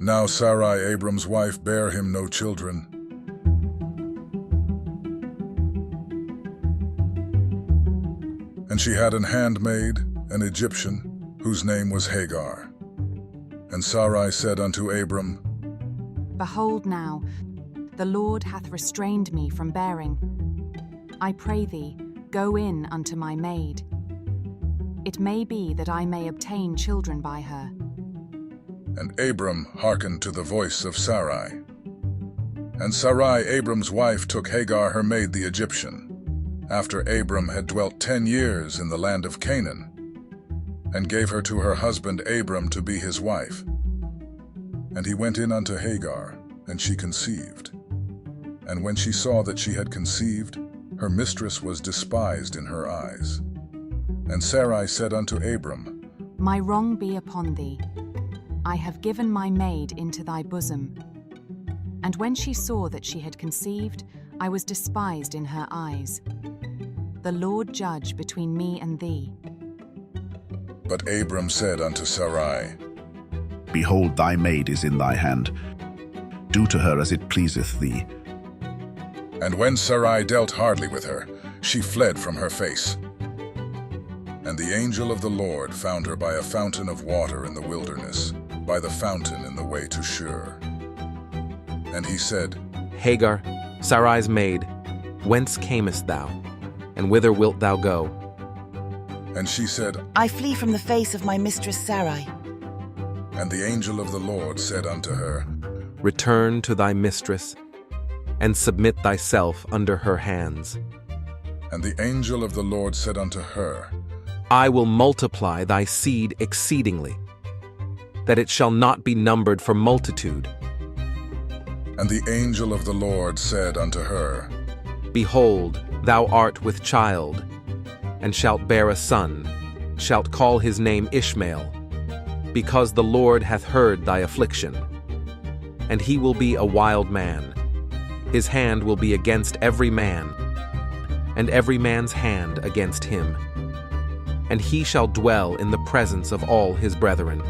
Now Sarai, Abram's wife, bare him no children. And she had an handmaid, an Egyptian, whose name was Hagar. And Sarai said unto Abram, Behold now, the Lord hath restrained me from bearing. I pray thee, go in unto my maid. It may be that I may obtain children by her. And Abram hearkened to the voice of Sarai. And Sarai, Abram's wife, took Hagar her maid the Egyptian, after Abram had dwelt 10 years in the land of Canaan, and gave her to her husband Abram to be his wife. And he went in unto Hagar, and she conceived. And when she saw that she had conceived, her mistress was despised in her eyes. And Sarai said unto Abram, My wrong be upon thee. I have given my maid into thy bosom. And when she saw that she had conceived, I was despised in her eyes. The Lord judge between me and thee. But Abram said unto Sarai, Behold, thy maid is in thy hand. Do to her as it pleaseth thee. And when Sarai dealt hardly with her, she fled from her face. And the angel of the Lord found her by a fountain of water in the wilderness, by the fountain in the way to Shur. And he said, Hagar, Sarai's maid, whence camest thou, and whither wilt thou go? And she said, I flee from the face of my mistress Sarai. And the angel of the Lord said unto her, Return to thy mistress, and submit thyself under her hands. And the angel of the Lord said unto her, I will multiply thy seed exceedingly, that it shall not be numbered for multitude. And the angel of the Lord said unto her, Behold, thou art with child, and shalt bear a son, shalt call his name Ishmael, because the Lord hath heard thy affliction. And he will be a wild man. His hand will be against every man, and every man's hand against him. And he shall dwell in the presence of all his brethren.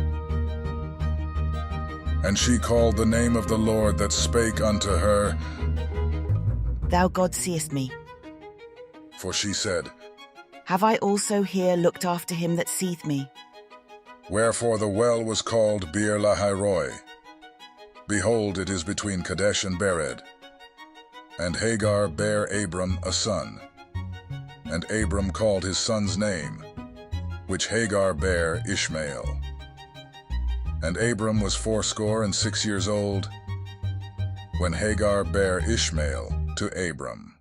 And she called the name of the Lord that spake unto her, Thou God seest me. for she said, Have I also here looked after him that seeth me? Wherefore the well was called Beer Lahairoi. Behold, it is between Kadesh and Bered. And Hagar bare Abram a son. And Abram called his son's name, which Hagar bare Ishmael. And Abram was 86 years old, when Hagar bare Ishmael to Abram.